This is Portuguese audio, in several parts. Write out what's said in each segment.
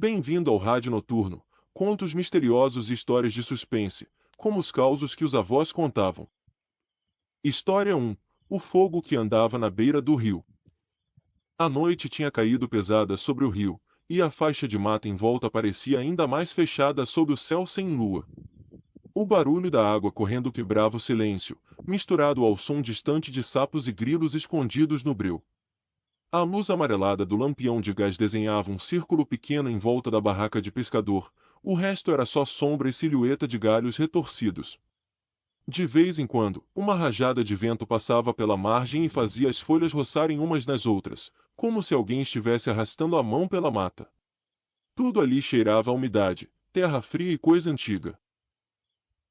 Bem-vindo ao Rádio Noturno, contos misteriosos e histórias de suspense, como os causos que os avós contavam. História 1. O fogo que andava na beira do rio. A noite tinha caído pesada sobre o rio, e a faixa de mata em volta parecia ainda mais fechada sob o céu sem lua. O barulho da água correndo quebrava o silêncio, misturado ao som distante de sapos e grilos escondidos no breu. A luz amarelada do lampião de gás desenhava um círculo pequeno em volta da barraca de pescador, o resto era só sombra e silhueta de galhos retorcidos. De vez em quando, uma rajada de vento passava pela margem e fazia as folhas roçarem umas nas outras, como se alguém estivesse arrastando a mão pela mata. Tudo ali cheirava a umidade, terra fria e coisa antiga.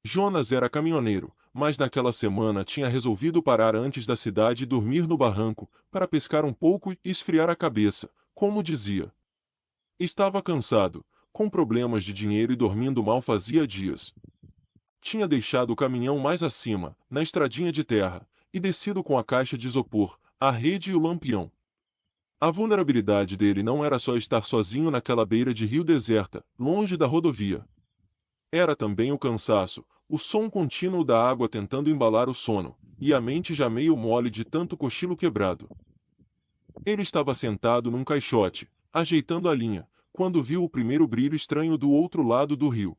Jonas era caminhoneiro, mas naquela semana tinha resolvido parar antes da cidade e dormir no barranco, para pescar um pouco e esfriar a cabeça, como dizia. Estava cansado, com problemas de dinheiro e dormindo mal fazia dias. Tinha deixado o caminhão mais acima, na estradinha de terra, e descido com a caixa de isopor, a rede e o lampião. A vulnerabilidade dele não era só estar sozinho naquela beira de rio deserta, longe da rodovia. Era também o cansaço, o som contínuo da água tentando embalar o sono, e a mente já meio mole de tanto cochilo quebrado. Ele estava sentado num caixote, ajeitando a linha, quando viu o primeiro brilho estranho do outro lado do rio.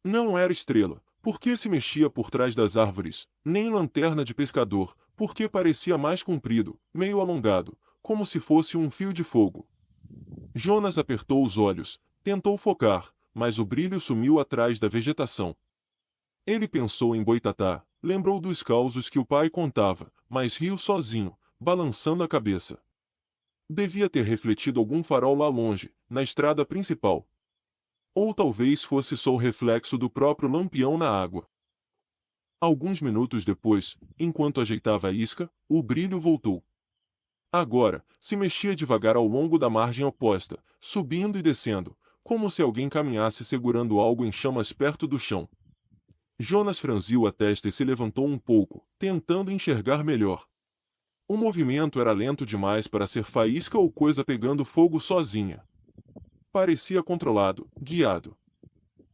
Não era estrela, porque se mexia por trás das árvores, nem lanterna de pescador, porque parecia mais comprido, meio alongado, como se fosse um fio de fogo. Jonas apertou os olhos, tentou focar, mas o brilho sumiu atrás da vegetação. Ele pensou em Boitatá, lembrou dos causos que o pai contava, mas riu sozinho, balançando a cabeça. Devia ter refletido algum farol lá longe, na estrada principal. Ou talvez fosse só o reflexo do próprio lampião na água. Alguns minutos depois, enquanto ajeitava a isca, o brilho voltou. Agora, se mexia devagar ao longo da margem oposta, subindo e descendo, como se alguém caminhasse segurando algo em chamas perto do chão. Jonas franziu a testa e se levantou um pouco, tentando enxergar melhor. O movimento era lento demais para ser faísca ou coisa pegando fogo sozinha. Parecia controlado, guiado.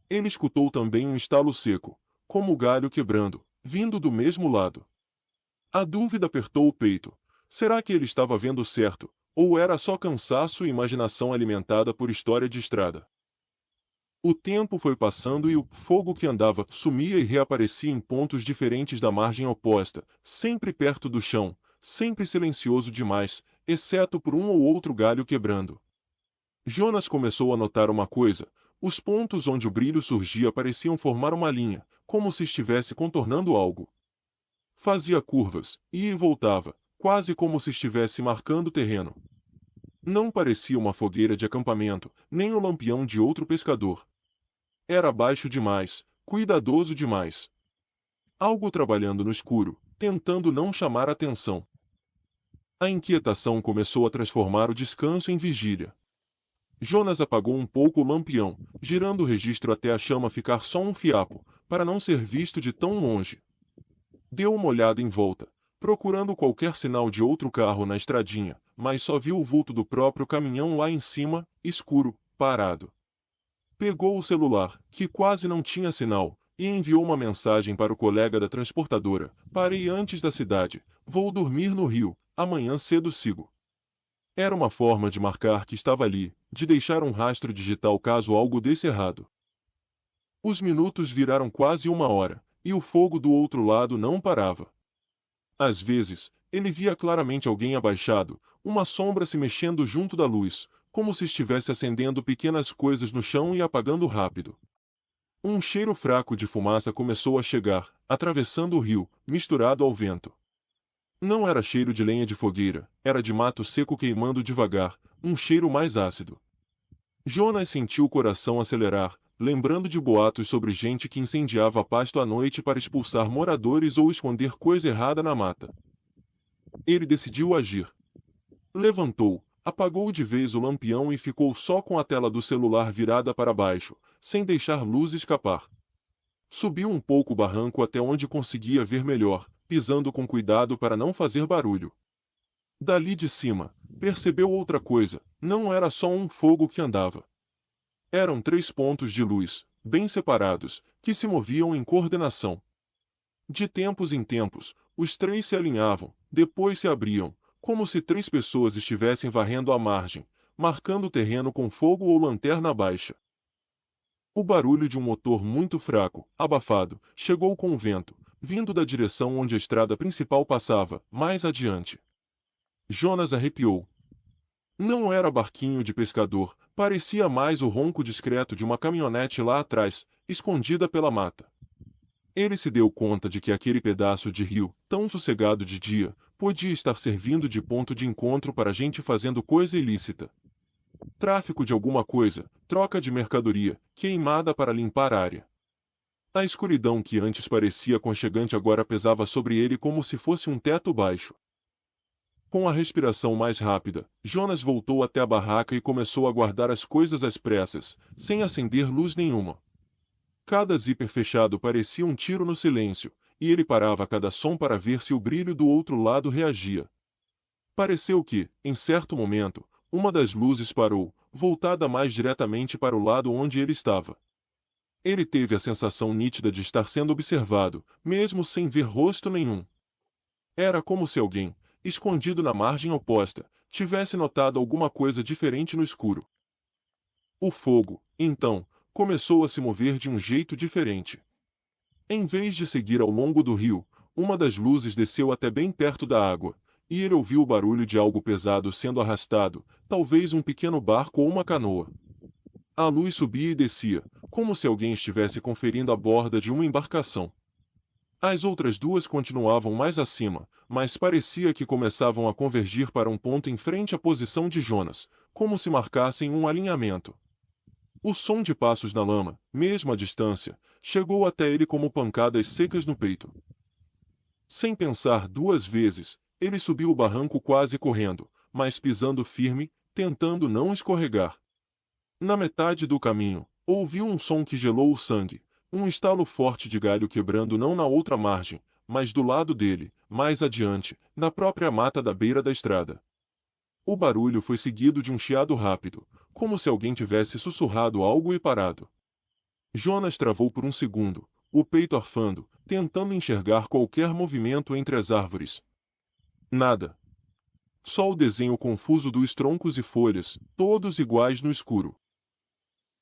Ele escutou também um estalo seco, como o galho quebrando, vindo do mesmo lado. A dúvida apertou o peito. Será que ele estava vendo certo, ou era só cansaço e imaginação alimentada por história de estrada? O tempo foi passando e o fogo que andava sumia e reaparecia em pontos diferentes da margem oposta, sempre perto do chão, sempre silencioso demais, exceto por um ou outro galho quebrando. Jonas começou a notar uma coisa: os pontos onde o brilho surgia pareciam formar uma linha, como se estivesse contornando algo. Fazia curvas, ia e voltava, quase como se estivesse marcando terreno. Não parecia uma fogueira de acampamento, nem o lampião de outro pescador. Era baixo demais, cuidadoso demais. Algo trabalhando no escuro, tentando não chamar atenção. A inquietação começou a transformar o descanso em vigília. Jonas apagou um pouco o lampião, girando o registro até a chama ficar só um fiapo, para não ser visto de tão longe. Deu uma olhada em volta, procurando qualquer sinal de outro carro na estradinha, mas só viu o vulto do próprio caminhão lá em cima, escuro, parado. Pegou o celular, que quase não tinha sinal, e enviou uma mensagem para o colega da transportadora: "Parei antes da cidade, vou dormir no rio, amanhã cedo sigo." Era uma forma de marcar que estava ali, de deixar um rastro digital caso algo desse errado. Os minutos viraram quase uma hora, e o fogo do outro lado não parava. Às vezes, ele via claramente alguém abaixado, uma sombra se mexendo junto da luz, como se estivesse acendendo pequenas coisas no chão e apagando rápido. Um cheiro fraco de fumaça começou a chegar, atravessando o rio, misturado ao vento. Não era cheiro de lenha de fogueira, era de mato seco queimando devagar, um cheiro mais ácido. Jonas sentiu o coração acelerar, lembrando de boatos sobre gente que incendiava pasto à noite para expulsar moradores ou esconder coisa errada na mata. Ele decidiu agir. Levantou, apagou de vez o lampião e ficou só com a tela do celular virada para baixo, sem deixar luz escapar. Subiu um pouco o barranco até onde conseguia ver melhor, pisando com cuidado para não fazer barulho. Dali de cima, percebeu outra coisa: não era só um fogo que andava. Eram 3 pontos de luz, bem separados, que se moviam em coordenação. De tempos em tempos, os três se alinhavam, depois se abriam, como se 3 pessoas estivessem varrendo a margem, marcando o terreno com fogo ou lanterna baixa. O barulho de um motor muito fraco, abafado, chegou com o vento, vindo da direção onde a estrada principal passava, mais adiante. Jonas arrepiou. Não era barquinho de pescador, parecia mais o ronco discreto de uma caminhonete lá atrás, escondida pela mata. Ele se deu conta de que aquele pedaço de rio, tão sossegado de dia, podia estar servindo de ponto de encontro para gente fazendo coisa ilícita. Tráfico de alguma coisa, troca de mercadoria, queimada para limpar a área. A escuridão que antes parecia aconchegante agora pesava sobre ele como se fosse um teto baixo. Com a respiração mais rápida, Jonas voltou até a barraca e começou a guardar as coisas às pressas, sem acender luz nenhuma. Cada zíper fechado parecia um tiro no silêncio, e ele parava a cada som para ver se o brilho do outro lado reagia. Pareceu que, em certo momento, uma das luzes parou, voltada mais diretamente para o lado onde ele estava. Ele teve a sensação nítida de estar sendo observado, mesmo sem ver rosto nenhum. Era como se alguém, escondido na margem oposta, tivesse notado alguma coisa diferente no escuro. O fogo, então, começou a se mover de um jeito diferente. Em vez de seguir ao longo do rio, uma das luzes desceu até bem perto da água, e ele ouviu o barulho de algo pesado sendo arrastado, talvez um pequeno barco ou uma canoa. A luz subia e descia, como se alguém estivesse conferindo a borda de uma embarcação. As outras duas continuavam mais acima, mas parecia que começavam a convergir para um ponto em frente à posição de Jonas, como se marcassem um alinhamento. O som de passos na lama, mesmo à distância, chegou até ele como pancadas secas no peito. Sem pensar 2 vezes, ele subiu o barranco quase correndo, mas pisando firme, tentando não escorregar. Na metade do caminho, ouviu um som que gelou o sangue, um estalo forte de galho quebrando não na outra margem, mas do lado dele, mais adiante, na própria mata da beira da estrada. O barulho foi seguido de um chiado rápido, como se alguém tivesse sussurrado algo e parado. Jonas travou por um segundo, o peito arfando, tentando enxergar qualquer movimento entre as árvores. Nada. Só o desenho confuso dos troncos e folhas, todos iguais no escuro.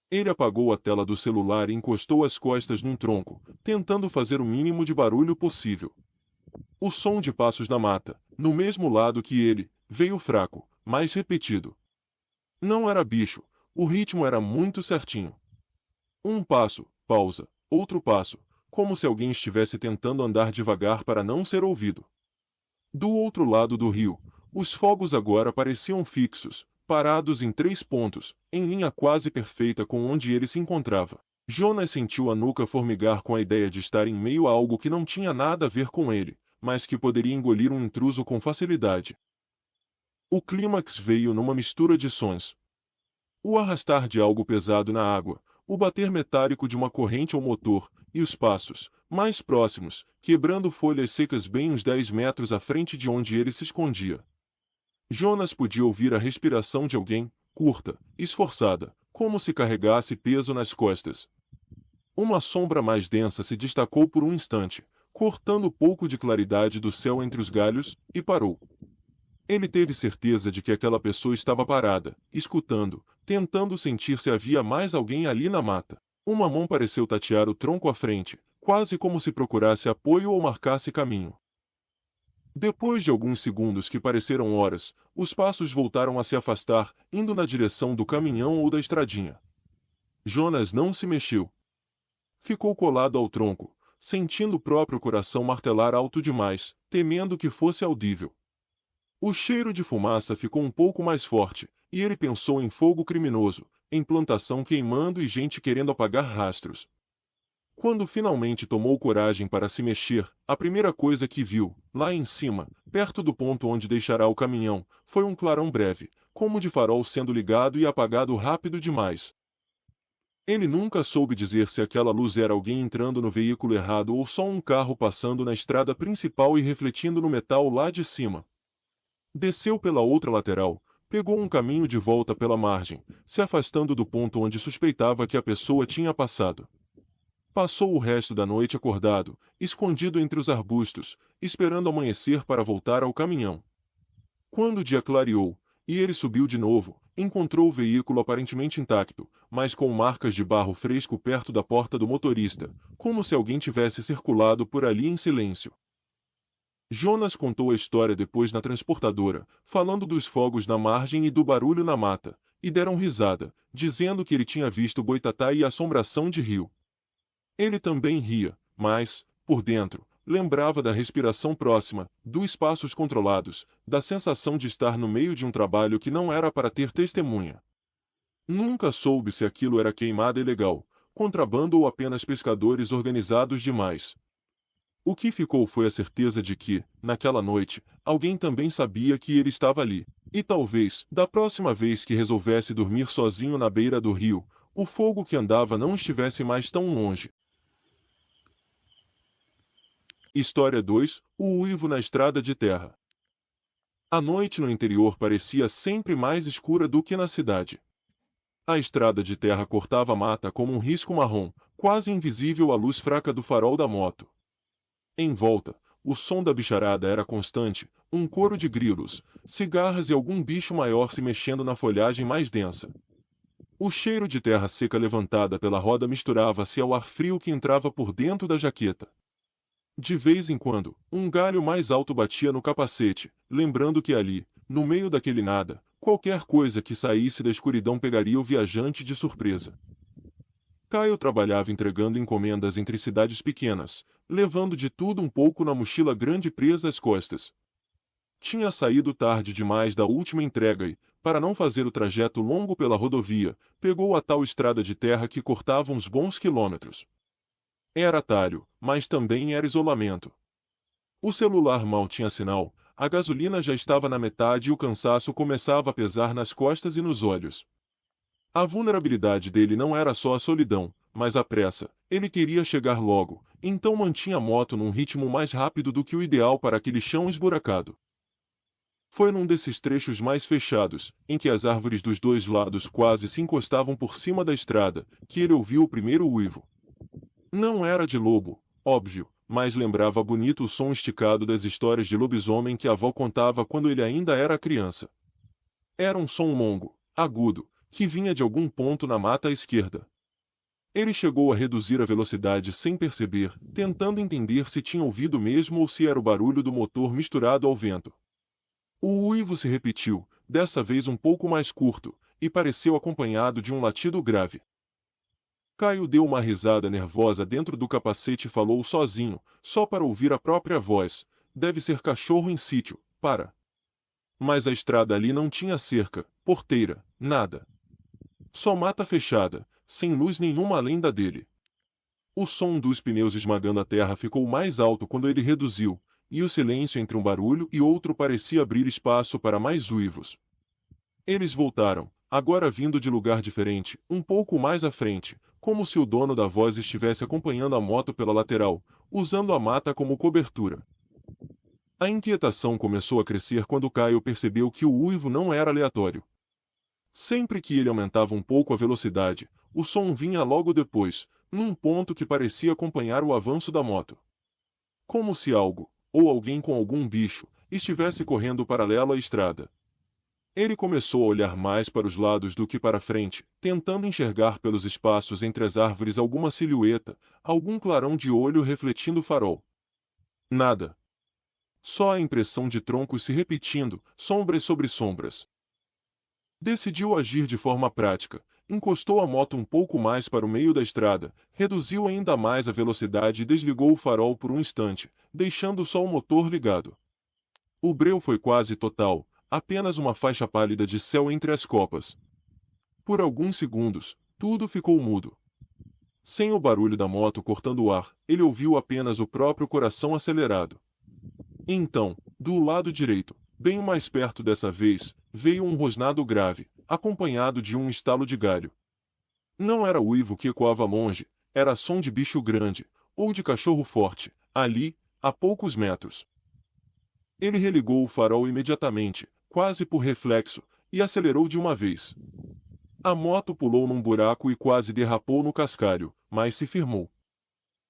Ele apagou a tela do celular e encostou as costas num tronco, tentando fazer o mínimo de barulho possível. O som de passos na mata, no mesmo lado que ele, veio fraco, mais repetido. Não era bicho, o ritmo era muito certinho. Um passo, pausa, outro passo, como se alguém estivesse tentando andar devagar para não ser ouvido. Do outro lado do rio, os fogos agora pareciam fixos, parados em 3 pontos, em linha quase perfeita com onde ele se encontrava. Jonas sentiu a nuca formigar com a ideia de estar em meio a algo que não tinha nada a ver com ele, mas que poderia engolir um intruso com facilidade. O clímax veio numa mistura de sons. O arrastar de algo pesado na água, o bater metálico de uma corrente ao motor, e os passos, mais próximos, quebrando folhas secas bem uns 10 metros à frente de onde ele se escondia. Jonas podia ouvir a respiração de alguém, curta, esforçada, como se carregasse peso nas costas. Uma sombra mais densa se destacou por um instante, cortando pouco de claridade do céu entre os galhos, e parou. Ele teve certeza de que aquela pessoa estava parada, escutando, tentando sentir se havia mais alguém ali na mata. Uma mão pareceu tatear o tronco à frente, quase como se procurasse apoio ou marcasse caminho. Depois de alguns segundos que pareceram horas, os passos voltaram a se afastar, indo na direção do caminhão ou da estradinha. Jonas não se mexeu. Ficou colado ao tronco, sentindo o próprio coração martelar alto demais, temendo que fosse audível. O cheiro de fumaça ficou um pouco mais forte, e ele pensou em fogo criminoso, em plantação queimando e gente querendo apagar rastros. Quando finalmente tomou coragem para se mexer, a primeira coisa que viu, lá em cima, perto do ponto onde deixará o caminhão, foi um clarão breve, como de farol sendo ligado e apagado rápido demais. Ele nunca soube dizer se aquela luz era alguém entrando no veículo errado ou só um carro passando na estrada principal e refletindo no metal lá de cima. Desceu pela outra lateral, Pegou um caminho de volta pela margem, se afastando do ponto onde suspeitava que a pessoa tinha passado. Passou o resto da noite acordado, escondido entre os arbustos, esperando amanhecer para voltar ao caminhão. Quando o dia clareou, e ele subiu de novo, encontrou o veículo aparentemente intacto, mas com marcas de barro fresco perto da porta do motorista, como se alguém tivesse circulado por ali em silêncio. Jonas contou a história depois na transportadora, falando dos fogos na margem e do barulho na mata, e deram risada, dizendo que ele tinha visto boitatá e assombração de rio. Ele também ria, mas, por dentro, lembrava da respiração próxima, dos passos controlados, da sensação de estar no meio de um trabalho que não era para ter testemunha. Nunca soube se aquilo era queimada ilegal, contrabando ou apenas pescadores organizados demais. O que ficou foi a certeza de que, naquela noite, alguém também sabia que ele estava ali, e talvez, da próxima vez que resolvesse dormir sozinho na beira do rio, o fogo que andava não estivesse mais tão longe. História 2: O uivo na estrada de terra. A noite no interior parecia sempre mais escura do que na cidade. A estrada de terra cortava a mata como um risco marrom, quase invisível à luz fraca do farol da moto. Em volta, o som da bicharada era constante, um coro de grilos, cigarras e algum bicho maior se mexendo na folhagem mais densa. O cheiro de terra seca levantada pela roda misturava-se ao ar frio que entrava por dentro da jaqueta. De vez em quando, um galho mais alto batia no capacete, lembrando que ali, no meio daquele nada, qualquer coisa que saísse da escuridão pegaria o viajante de surpresa. Caio trabalhava entregando encomendas entre cidades pequenas, levando de tudo um pouco na mochila grande presa às costas. Tinha saído tarde demais da última entrega e, para não fazer o trajeto longo pela rodovia, pegou a tal estrada de terra que cortava uns bons quilômetros. Era atalho, mas também era isolamento. O celular mal tinha sinal, a gasolina já estava na metade e o cansaço começava a pesar nas costas e nos olhos. A vulnerabilidade dele não era só a solidão, mas a pressa. Ele queria chegar logo, então mantinha a moto num ritmo mais rápido do que o ideal para aquele chão esburacado. Foi num desses trechos mais fechados, em que as árvores dos dois lados quase se encostavam por cima da estrada, que ele ouviu o primeiro uivo. Não era de lobo, óbvio, mas lembrava bonito o som esticado das histórias de lobisomem que a avó contava quando ele ainda era criança. Era um som longo, agudo, que vinha de algum ponto na mata à esquerda. Ele chegou a reduzir a velocidade sem perceber, tentando entender se tinha ouvido mesmo ou se era o barulho do motor misturado ao vento. O uivo se repetiu, dessa vez um pouco mais curto, e pareceu acompanhado de um latido grave. Caio deu uma risada nervosa dentro do capacete e falou sozinho, só para ouvir a própria voz: "Deve ser cachorro em sítio, para." Mas a estrada ali não tinha cerca, porteira, nada. Só mata fechada, sem luz nenhuma além da dele. O som dos pneus esmagando a terra ficou mais alto quando ele reduziu, e o silêncio entre um barulho e outro parecia abrir espaço para mais uivos. Eles voltaram, agora vindo de lugar diferente, um pouco mais à frente, como se o dono da voz estivesse acompanhando a moto pela lateral, usando a mata como cobertura. A inquietação começou a crescer quando Caio percebeu que o uivo não era aleatório. Sempre que ele aumentava um pouco a velocidade, o som vinha logo depois, num ponto que parecia acompanhar o avanço da moto. Como se algo, ou alguém com algum bicho, estivesse correndo paralelo à estrada. Ele começou a olhar mais para os lados do que para frente, tentando enxergar pelos espaços entre as árvores alguma silhueta, algum clarão de olho refletindo o farol. Nada. Só a impressão de troncos se repetindo, sombras sobre sombras. Decidiu agir de forma prática, encostou a moto um pouco mais para o meio da estrada, reduziu ainda mais a velocidade e desligou o farol por um instante, deixando só o motor ligado. O breu foi quase total, apenas uma faixa pálida de céu entre as copas. Por alguns segundos, tudo ficou mudo. Sem o barulho da moto cortando o ar, ele ouviu apenas o próprio coração acelerado. Então, do lado direito, bem mais perto dessa vez, veio um rosnado grave, acompanhado de um estalo de galho. Não era uivo que ecoava longe, era som de bicho grande, ou de cachorro forte, ali, a poucos metros. Ele religou o farol imediatamente, quase por reflexo, e acelerou de uma vez. A moto pulou num buraco e quase derrapou no cascalho, mas se firmou.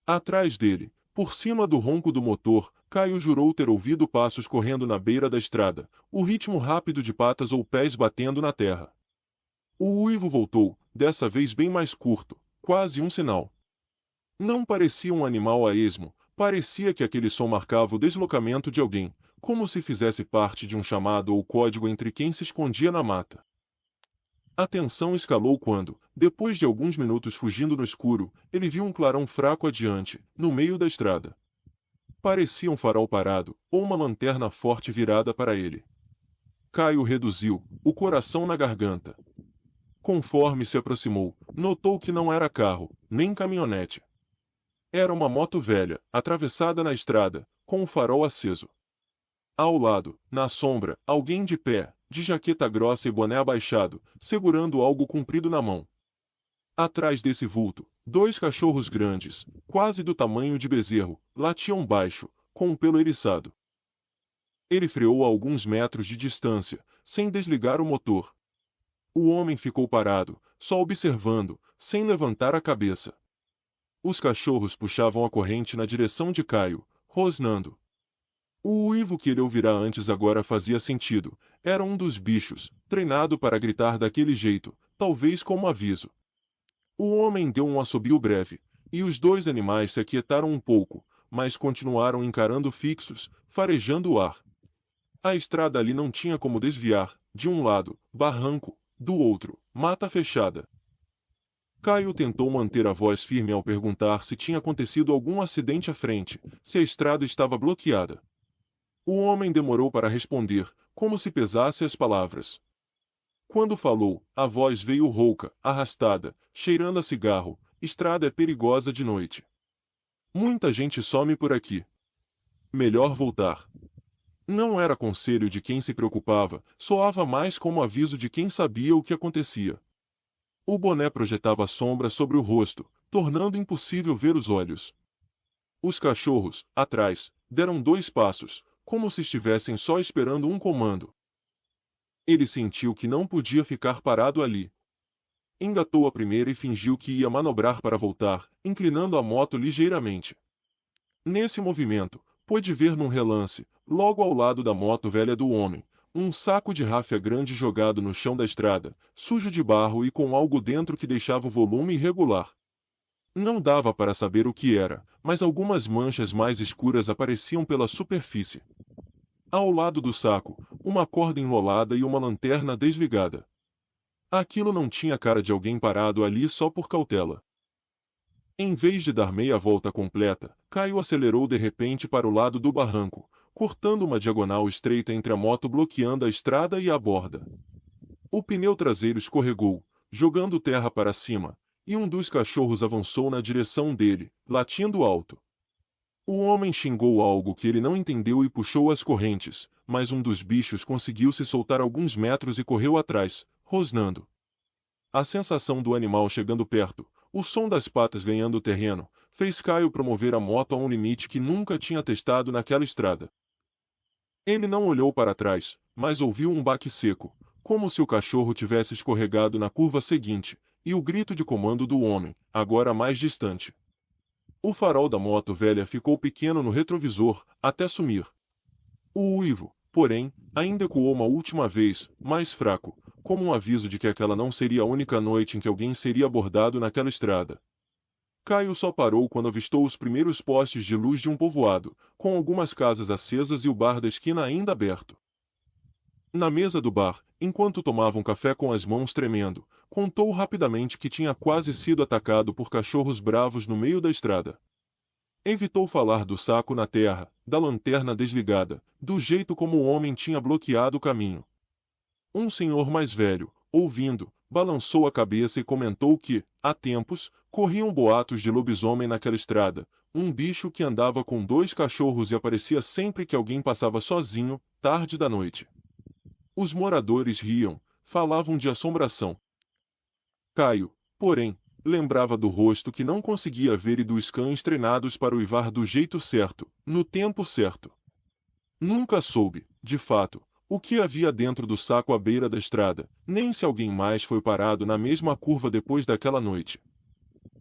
Atrás dele, por cima do ronco do motor, Caio jurou ter ouvido passos correndo na beira da estrada, o ritmo rápido de patas ou pés batendo na terra. O uivo voltou, dessa vez bem mais curto, quase um sinal. Não parecia um animal a esmo, parecia que aquele som marcava o deslocamento de alguém, como se fizesse parte de um chamado ou código entre quem se escondia na mata. A tensão escalou quando, depois de alguns minutos fugindo no escuro, ele viu um clarão fraco adiante, no meio da estrada. Parecia um farol parado, ou uma lanterna forte virada para ele. Caio reduziu, o coração na garganta. Conforme se aproximou, notou que não era carro, nem caminhonete. Era uma moto velha, atravessada na estrada, com o farol aceso. Ao lado, na sombra, alguém de pé, de jaqueta grossa e boné abaixado, segurando algo comprido na mão. Atrás desse vulto, dois cachorros grandes, quase do tamanho de bezerro, latiam baixo, com o pelo eriçado. Ele freou a alguns metros de distância, sem desligar o motor. O homem ficou parado, só observando, sem levantar a cabeça. Os cachorros puxavam a corrente na direção de Caio, rosnando. O uivo que ele ouvira antes agora fazia sentido. Era um dos bichos, treinado para gritar daquele jeito, talvez como aviso. O homem deu um assobio breve, e os dois animais se aquietaram um pouco, mas continuaram encarando fixos, farejando o ar. A estrada ali não tinha como desviar, de um lado, barranco, do outro, mata fechada. Caio tentou manter a voz firme ao perguntar se tinha acontecido algum acidente à frente, se a estrada estava bloqueada. O homem demorou para responder, como se pesasse as palavras. Quando falou, a voz veio rouca, arrastada, cheirando a cigarro. Estrada é perigosa de noite. Muita gente some por aqui. Melhor voltar. Não era conselho de quem se preocupava, soava mais como aviso de quem sabia o que acontecia. O boné projetava sombra sobre o rosto, tornando impossível ver os olhos. Os cachorros, atrás, deram 2 passos, como se estivessem só esperando um comando. Ele sentiu que não podia ficar parado ali. Engatou a primeira e fingiu que ia manobrar para voltar, inclinando a moto ligeiramente. Nesse movimento, pôde ver num relance, logo ao lado da moto velha do homem, um saco de ráfia grande jogado no chão da estrada, sujo de barro e com algo dentro que deixava o volume irregular. Não dava para saber o que era, mas algumas manchas mais escuras apareciam pela superfície. Ao lado do saco, uma corda enrolada e uma lanterna desligada. Aquilo não tinha cara de alguém parado ali só por cautela. Em vez de dar meia volta completa, Caio acelerou de repente para o lado do barranco, cortando uma diagonal estreita entre a moto bloqueando a estrada e a borda. O pneu traseiro escorregou, jogando terra para cima, e um dos cachorros avançou na direção dele, latindo alto. O homem xingou algo que ele não entendeu e puxou as correntes, mas um dos bichos conseguiu se soltar alguns metros e correu atrás, rosnando. A sensação do animal chegando perto, o som das patas ganhando terreno, fez Caio promover a moto a um limite que nunca tinha testado naquela estrada. Ele não olhou para trás, mas ouviu um baque seco, como se o cachorro tivesse escorregado na curva seguinte, e o grito de comando do homem, agora mais distante. O farol da moto velha ficou pequeno no retrovisor, até sumir. O uivo, porém, ainda ecoou uma última vez, mais fraco, como um aviso de que aquela não seria a única noite em que alguém seria abordado naquela estrada. Caio só parou quando avistou os primeiros postes de luz de um povoado, com algumas casas acesas e o bar da esquina ainda aberto. Na mesa do bar, enquanto tomavam café com as mãos tremendo, contou rapidamente que tinha quase sido atacado por cachorros bravos no meio da estrada. Evitou falar do saco na terra, da lanterna desligada, do jeito como o homem tinha bloqueado o caminho. Um senhor mais velho, ouvindo, balançou a cabeça e comentou que, há tempos, corriam boatos de lobisomem naquela estrada, um bicho que andava com 2 cachorros e aparecia sempre que alguém passava sozinho, tarde da noite. Os moradores riam, falavam de assombração. Caio, porém, lembrava do rosto que não conseguia ver e dos cães treinados para uivar do jeito certo, no tempo certo. Nunca soube, de fato, o que havia dentro do saco à beira da estrada, nem se alguém mais foi parado na mesma curva depois daquela noite.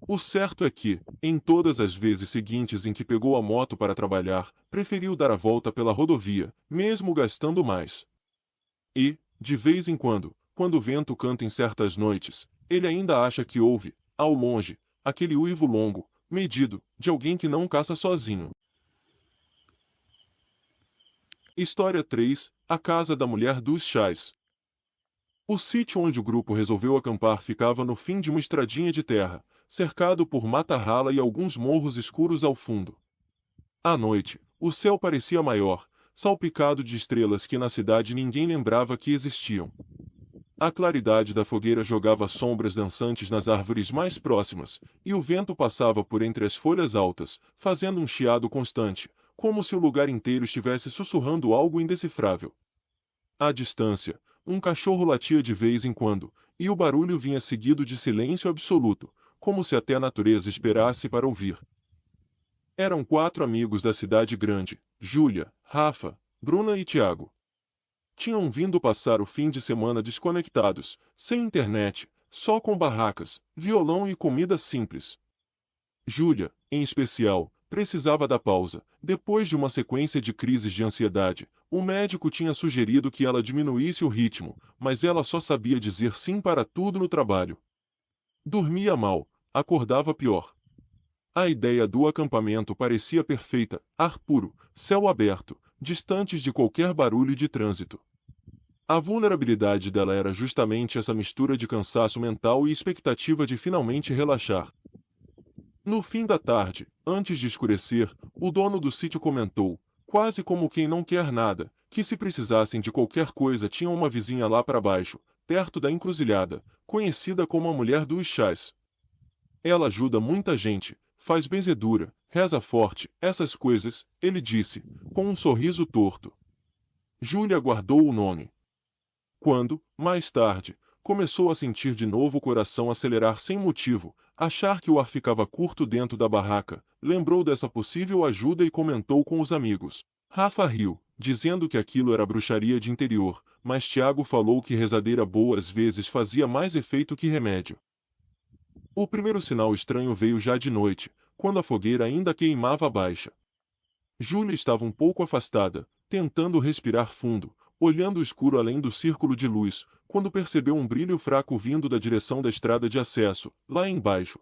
O certo é que, em todas as vezes seguintes em que pegou a moto para trabalhar, preferiu dar a volta pela rodovia, mesmo gastando mais. E, de vez em quando o vento canta em certas noites, ele ainda acha que ouve, ao longe, aquele uivo longo, medido, de alguém que não caça sozinho. História 3: A Casa da Mulher dos Chás. O sítio onde o grupo resolveu acampar ficava no fim de uma estradinha de terra, cercado por mata rala e alguns morros escuros ao fundo. À noite, o céu parecia maior, salpicado de estrelas que na cidade ninguém lembrava que existiam. A claridade da fogueira jogava sombras dançantes nas árvores mais próximas, e o vento passava por entre as folhas altas, fazendo um chiado constante, como se o lugar inteiro estivesse sussurrando algo indecifrável. À distância, um cachorro latia de vez em quando, e o barulho vinha seguido de silêncio absoluto, como se até a natureza esperasse para ouvir. Eram 4 amigos da cidade grande: Júlia, Rafa, Bruna e Tiago. Tinham vindo passar o fim de semana desconectados, sem internet, só com barracas, violão e comida simples. Júlia, em especial, precisava da pausa. Depois de uma sequência de crises de ansiedade, o médico tinha sugerido que ela diminuísse o ritmo, mas ela só sabia dizer sim para tudo no trabalho. Dormia mal, acordava pior. A ideia do acampamento parecia perfeita: ar puro, céu aberto, distantes de qualquer barulho de trânsito. A vulnerabilidade dela era justamente essa mistura de cansaço mental e expectativa de finalmente relaxar. No fim da tarde, antes de escurecer, o dono do sítio comentou, quase como quem não quer nada, que se precisassem de qualquer coisa tinham uma vizinha lá para baixo, perto da encruzilhada, conhecida como a Mulher dos Chás. Ela ajuda muita gente, faz benzedura, reza forte, essas coisas, ele disse, com um sorriso torto. Júlia guardou o nome. Quando, mais tarde, começou a sentir de novo o coração acelerar sem motivo, achar que o ar ficava curto dentro da barraca, lembrou dessa possível ajuda e comentou com os amigos. Rafa riu, dizendo que aquilo era bruxaria de interior, mas Tiago falou que rezadeira boa às vezes fazia mais efeito que remédio. O primeiro sinal estranho veio já de noite, quando a fogueira ainda queimava baixa. Júlia estava um pouco afastada, tentando respirar fundo, olhando o escuro além do círculo de luz, quando percebeu um brilho fraco vindo da direção da estrada de acesso, lá embaixo.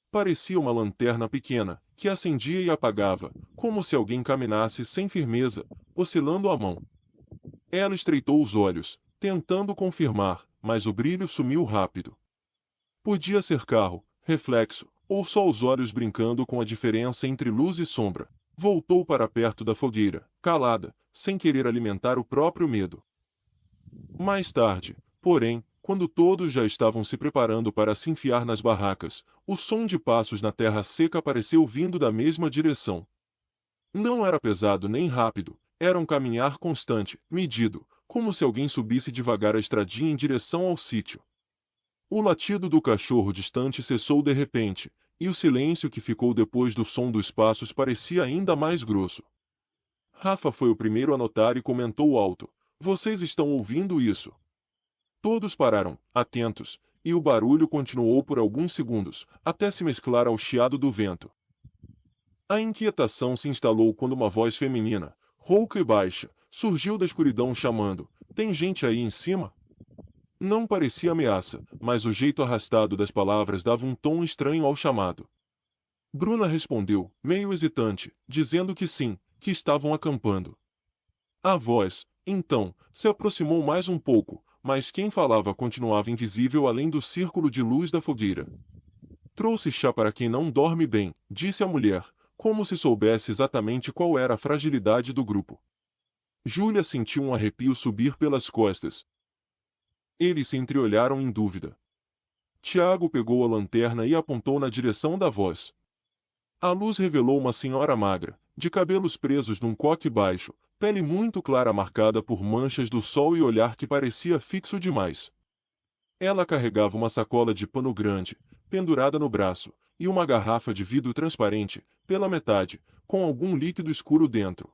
Parecia uma lanterna pequena, que acendia e apagava, como se alguém caminasse sem firmeza, oscilando a mão. Ela estreitou os olhos, tentando confirmar, mas o brilho sumiu rápido. Podia ser carro, reflexo, ou só os olhos brincando com a diferença entre luz e sombra. Voltou para perto da fogueira, calada, sem querer alimentar o próprio medo. Mais tarde, porém, quando todos já estavam se preparando para se enfiar nas barracas, o som de passos na terra seca apareceu vindo da mesma direção. Não era pesado nem rápido, era um caminhar constante, medido, como se alguém subisse devagar a estradinha em direção ao sítio. O latido do cachorro distante cessou de repente, e o silêncio que ficou depois do som dos passos parecia ainda mais grosso. Rafa foi o primeiro a notar e comentou alto: "Vocês estão ouvindo isso?" Todos pararam, atentos, e o barulho continuou por alguns segundos, até se mesclar ao chiado do vento. A inquietação se instalou quando uma voz feminina, rouca e baixa, surgiu da escuridão chamando: "Tem gente aí em cima?" Não parecia ameaça, mas o jeito arrastado das palavras dava um tom estranho ao chamado. Bruna respondeu, meio hesitante, dizendo que sim, que estavam acampando. A voz, então, se aproximou mais um pouco, mas quem falava continuava invisível além do círculo de luz da fogueira. "Trouxe chá para quem não dorme bem", disse a mulher, como se soubesse exatamente qual era a fragilidade do grupo. Júlia sentiu um arrepio subir pelas costas. Eles se entreolharam em dúvida. Tiago pegou a lanterna e apontou na direção da voz. A luz revelou uma senhora magra, de cabelos presos num coque baixo, pele muito clara marcada por manchas do sol e olhar que parecia fixo demais. Ela carregava uma sacola de pano grande, pendurada no braço, e uma garrafa de vidro transparente, pela metade, com algum líquido escuro dentro.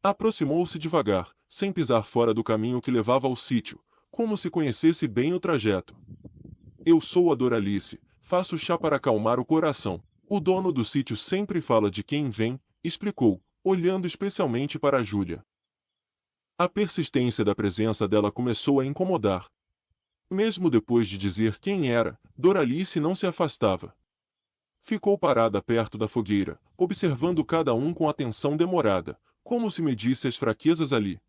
Aproximou-se devagar, sem pisar fora do caminho que levava ao sítio, como se conhecesse bem o trajeto. Eu sou a Doralice, faço chá para acalmar o coração. O dono do sítio sempre fala de quem vem, explicou, olhando especialmente para Júlia. A persistência da presença dela começou a incomodar. Mesmo depois de dizer quem era, Doralice não se afastava. Ficou parada perto da fogueira, observando cada um com atenção demorada, como se medisse as fraquezas ali.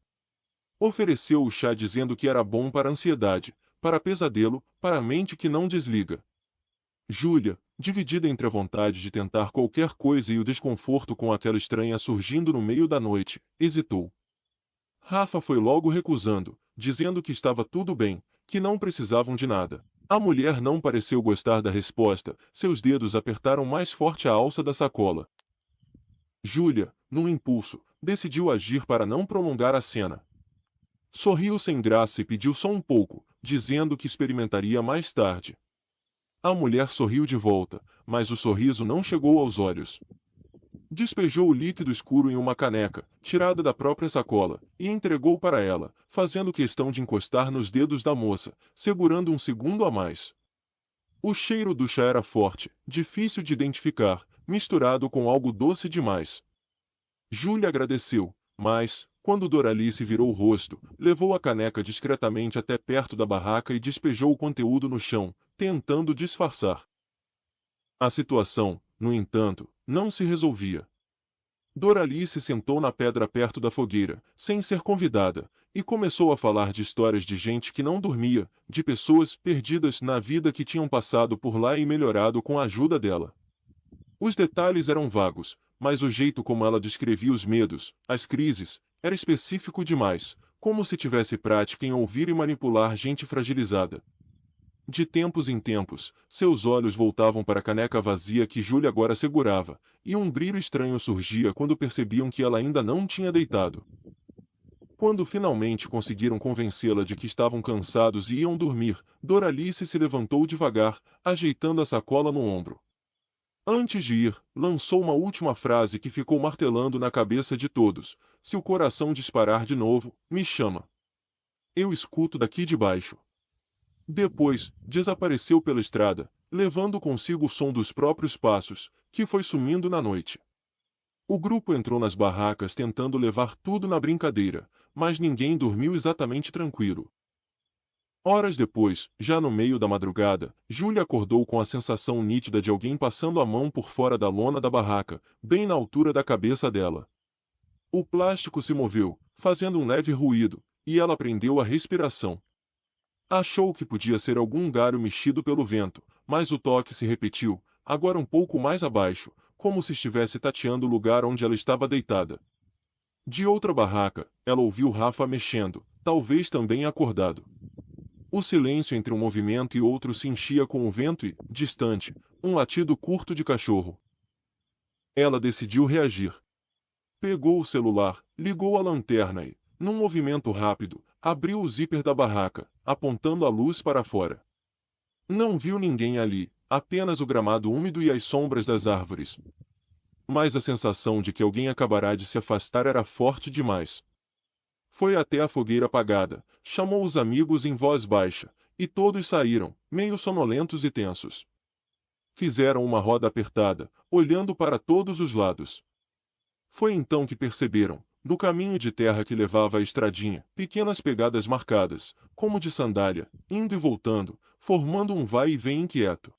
Ofereceu o chá dizendo que era bom para a ansiedade, para pesadelo, para a mente que não desliga. Júlia, dividida entre a vontade de tentar qualquer coisa e o desconforto com aquela estranha surgindo no meio da noite, hesitou. Rafa foi logo recusando, dizendo que estava tudo bem, que não precisavam de nada. A mulher não pareceu gostar da resposta, seus dedos apertaram mais forte a alça da sacola. Júlia, num impulso, decidiu agir para não prolongar a cena. Sorriu sem graça e pediu só um pouco, dizendo que experimentaria mais tarde. A mulher sorriu de volta, mas o sorriso não chegou aos olhos. Despejou o líquido escuro em uma caneca, tirada da própria sacola, e entregou para ela, fazendo questão de encostar nos dedos da moça, segurando um segundo a mais. O cheiro do chá era forte, difícil de identificar, misturado com algo doce demais. Júlia agradeceu, mas, quando Doralice virou o rosto, levou a caneca discretamente até perto da barraca e despejou o conteúdo no chão, tentando disfarçar. A situação, no entanto, não se resolvia. Doralice sentou na pedra perto da fogueira, sem ser convidada, e começou a falar de histórias de gente que não dormia, de pessoas perdidas na vida que tinham passado por lá e melhorado com a ajuda dela. Os detalhes eram vagos, mas o jeito como ela descrevia os medos, as crises, era específico demais, como se tivesse prática em ouvir e manipular gente fragilizada. De tempos em tempos, seus olhos voltavam para a caneca vazia que Júlia agora segurava, e um brilho estranho surgia quando percebiam que ela ainda não tinha deitado. Quando finalmente conseguiram convencê-la de que estavam cansados e iam dormir, Doralice se levantou devagar, ajeitando a sacola no ombro. Antes de ir, lançou uma última frase que ficou martelando na cabeça de todos: se o coração disparar de novo, me chama. Eu escuto daqui de baixo. Depois, desapareceu pela estrada, levando consigo o som dos próprios passos, que foi sumindo na noite. O grupo entrou nas barracas tentando levar tudo na brincadeira, mas ninguém dormiu exatamente tranquilo. Horas depois, já no meio da madrugada, Júlia acordou com a sensação nítida de alguém passando a mão por fora da lona da barraca, bem na altura da cabeça dela. O plástico se moveu, fazendo um leve ruído, e ela prendeu a respiração. Achou que podia ser algum galho mexido pelo vento, mas o toque se repetiu, agora um pouco mais abaixo, como se estivesse tateando o lugar onde ela estava deitada. De outra barraca, ela ouviu Rafa mexendo, talvez também acordado. O silêncio entre um movimento e outro se enchia com o vento e, distante, um latido curto de cachorro. Ela decidiu reagir. Pegou o celular, ligou a lanterna e, num movimento rápido, abriu o zíper da barraca, apontando a luz para fora. Não viu ninguém ali, apenas o gramado úmido e as sombras das árvores. Mas a sensação de que alguém acabará de se afastar era forte demais. Foi até a fogueira apagada, chamou os amigos em voz baixa, e todos saíram, meio sonolentos e tensos. Fizeram uma roda apertada, olhando para todos os lados. Foi então que perceberam, no caminho de terra que levava à estradinha, pequenas pegadas marcadas, como de sandália, indo e voltando, formando um vai e vem inquieto.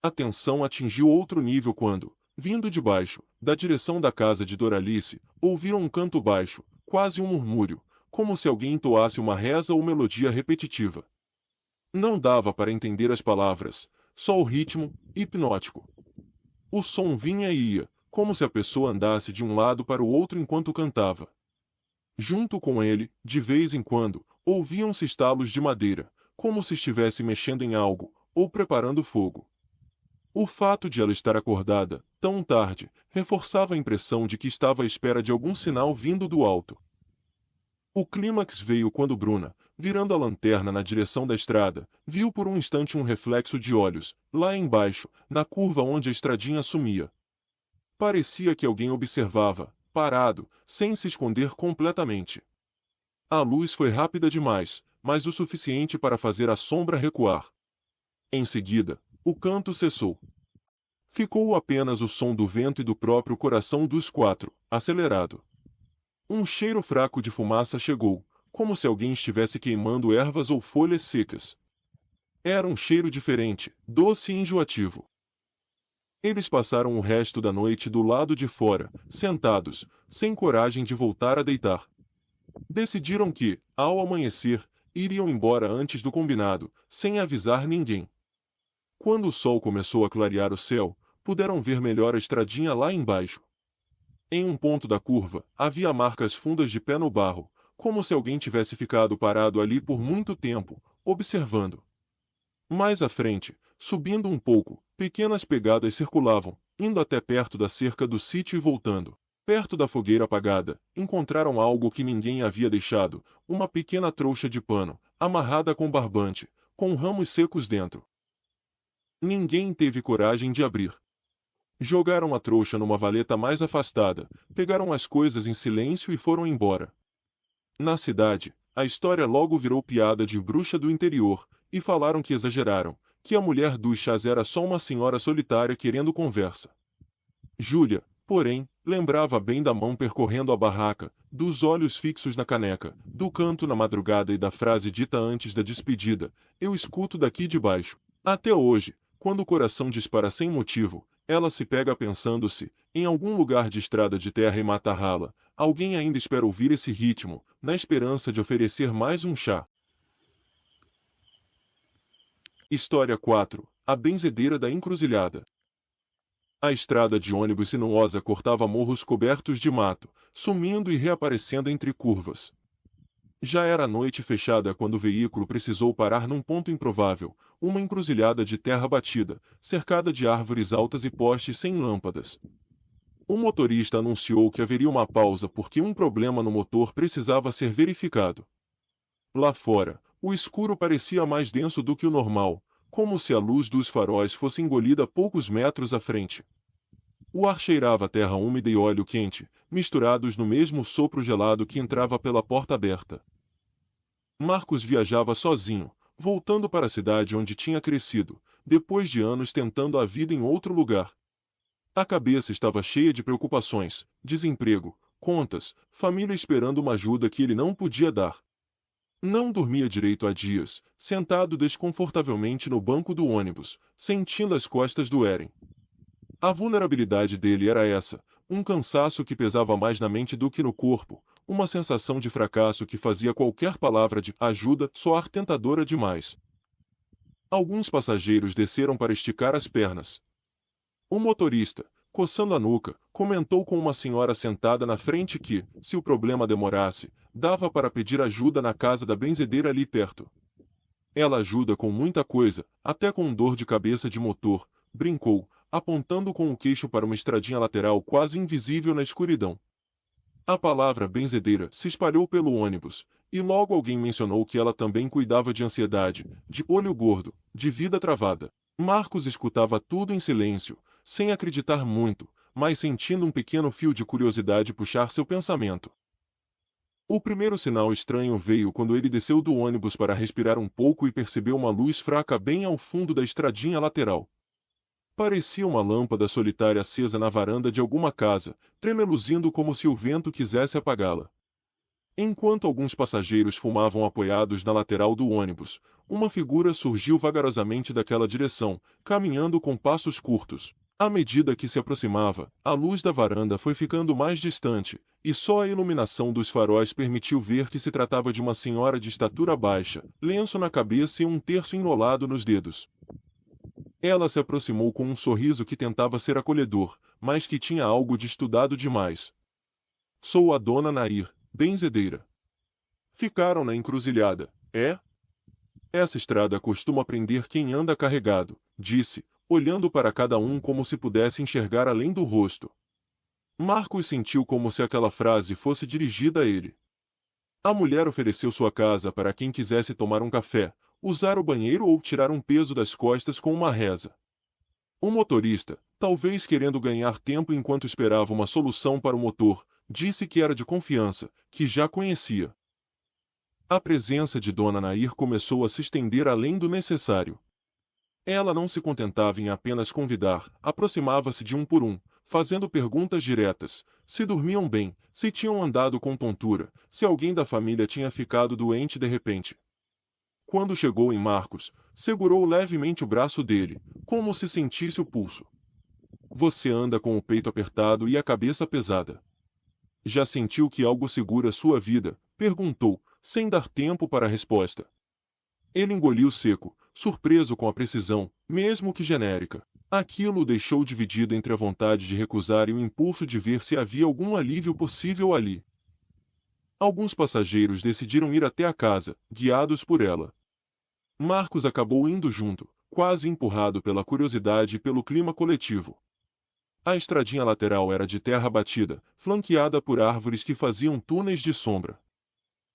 A tensão atingiu outro nível quando, vindo de baixo, da direção da casa de Doralice, ouviram um canto baixo, quase um murmúrio, como se alguém entoasse uma reza ou melodia repetitiva. Não dava para entender as palavras, só o ritmo, hipnótico. O som vinha e ia, como se a pessoa andasse de um lado para o outro enquanto cantava. Junto com ele, de vez em quando, ouviam-se estalos de madeira, como se estivesse mexendo em algo, ou preparando fogo. O fato de ela estar acordada, tão tarde, reforçava a impressão de que estava à espera de algum sinal vindo do alto. O clímax veio quando Bruna, virando a lanterna na direção da estrada, viu por um instante um reflexo de olhos, lá embaixo, na curva onde a estradinha sumia. Parecia que alguém observava, parado, sem se esconder completamente. A luz foi rápida demais, mas o suficiente para fazer a sombra recuar. Em seguida, o canto cessou. Ficou apenas o som do vento e do próprio coração dos quatro, acelerado. Um cheiro fraco de fumaça chegou, como se alguém estivesse queimando ervas ou folhas secas. Era um cheiro diferente, doce e enjoativo. Eles passaram o resto da noite do lado de fora, sentados, sem coragem de voltar a deitar. Decidiram que, ao amanhecer, iriam embora antes do combinado, sem avisar ninguém. Quando o sol começou a clarear o céu, puderam ver melhor a estradinha lá embaixo. Em um ponto da curva, havia marcas fundas de pé no barro, como se alguém tivesse ficado parado ali por muito tempo, observando. Mais à frente, subindo um pouco, pequenas pegadas circulavam, indo até perto da cerca do sítio e voltando. Perto da fogueira apagada, encontraram algo que ninguém havia deixado, uma pequena trouxa de pano, amarrada com barbante, com ramos secos dentro. Ninguém teve coragem de abrir. Jogaram a trouxa numa valeta mais afastada, pegaram as coisas em silêncio e foram embora. Na cidade, a história logo virou piada de bruxa do interior, e falaram que exageraram, que a mulher dos chás era só uma senhora solitária querendo conversa. Júlia, porém, lembrava bem da mão percorrendo a barraca, dos olhos fixos na caneca, do canto na madrugada e da frase dita antes da despedida: "Eu escuto daqui de baixo." Até hoje, quando o coração dispara sem motivo, ela se pega pensando se, em algum lugar de estrada de terra e mata rala, alguém ainda espera ouvir esse ritmo, na esperança de oferecer mais um chá. História 4. A benzedeira da encruzilhada. A estrada de ônibus sinuosa cortava morros cobertos de mato, sumindo e reaparecendo entre curvas. Já era noite fechada quando o veículo precisou parar num ponto improvável, uma encruzilhada de terra batida, cercada de árvores altas e postes sem lâmpadas. O motorista anunciou que haveria uma pausa porque um problema no motor precisava ser verificado. Lá fora, o escuro parecia mais denso do que o normal, como se a luz dos faróis fosse engolida poucos metros à frente. O ar cheirava a terra úmida e óleo quente, misturados no mesmo sopro gelado que entrava pela porta aberta. Marcos viajava sozinho, voltando para a cidade onde tinha crescido, depois de anos tentando a vida em outro lugar. A cabeça estava cheia de preocupações, desemprego, contas, família esperando uma ajuda que ele não podia dar. Não dormia direito há dias, sentado desconfortavelmente no banco do ônibus, sentindo as costas doerem. A vulnerabilidade dele era essa, um cansaço que pesava mais na mente do que no corpo, uma sensação de fracasso que fazia qualquer palavra de ajuda soar tentadora demais. Alguns passageiros desceram para esticar as pernas. O motorista, coçando a nuca, comentou com uma senhora sentada na frente que, se o problema demorasse, dava para pedir ajuda na casa da benzedeira ali perto. Ela ajuda com muita coisa, até com dor de cabeça de motor, brincou, apontando com o queixo para uma estradinha lateral quase invisível na escuridão. A palavra benzedeira se espalhou pelo ônibus, e logo alguém mencionou que ela também cuidava de ansiedade, de olho gordo, de vida travada. Marcos escutava tudo em silêncio, sem acreditar muito, mas sentindo um pequeno fio de curiosidade puxar seu pensamento. O primeiro sinal estranho veio quando ele desceu do ônibus para respirar um pouco e percebeu uma luz fraca bem ao fundo da estradinha lateral. Parecia uma lâmpada solitária acesa na varanda de alguma casa, tremeluzindo como se o vento quisesse apagá-la. Enquanto alguns passageiros fumavam apoiados na lateral do ônibus, uma figura surgiu vagarosamente daquela direção, caminhando com passos curtos. À medida que se aproximava, a luz da varanda foi ficando mais distante, e só a iluminação dos faróis permitiu ver que se tratava de uma senhora de estatura baixa, lenço na cabeça e um terço enrolado nos dedos. Ela se aproximou com um sorriso que tentava ser acolhedor, mas que tinha algo de estudado demais. "Sou a dona Nair, benzedeira." Ficaram na encruzilhada. "É? Essa estrada costuma prender quem anda carregado", disse, olhando para cada um como se pudesse enxergar além do rosto. Marcos sentiu como se aquela frase fosse dirigida a ele. A mulher ofereceu sua casa para quem quisesse tomar um café, usar o banheiro ou tirar um peso das costas com uma reza. O motorista, talvez querendo ganhar tempo enquanto esperava uma solução para o motor, Disse que era de confiança, que já conhecia. A presença de Dona Nair começou a se estender além do necessário. Ela não se contentava em apenas convidar, aproximava-se de um por um, fazendo perguntas diretas, se dormiam bem, se tinham andado com tontura, se alguém da família tinha ficado doente de repente. Quando chegou em Marcos, segurou levemente o braço dele, como se sentisse o pulso. Você anda com o peito apertado e a cabeça pesada. Já sentiu que algo segura sua vida? Perguntou, sem dar tempo para a resposta. Ele engoliu seco, surpreso com a precisão, mesmo que genérica. Aquilo o deixou dividido entre a vontade de recusar e o impulso de ver se havia algum alívio possível ali. Alguns passageiros decidiram ir até a casa, guiados por ela. Marcos acabou indo junto, quase empurrado pela curiosidade e pelo clima coletivo. A estradinha lateral era de terra batida, flanqueada por árvores que faziam túneis de sombra.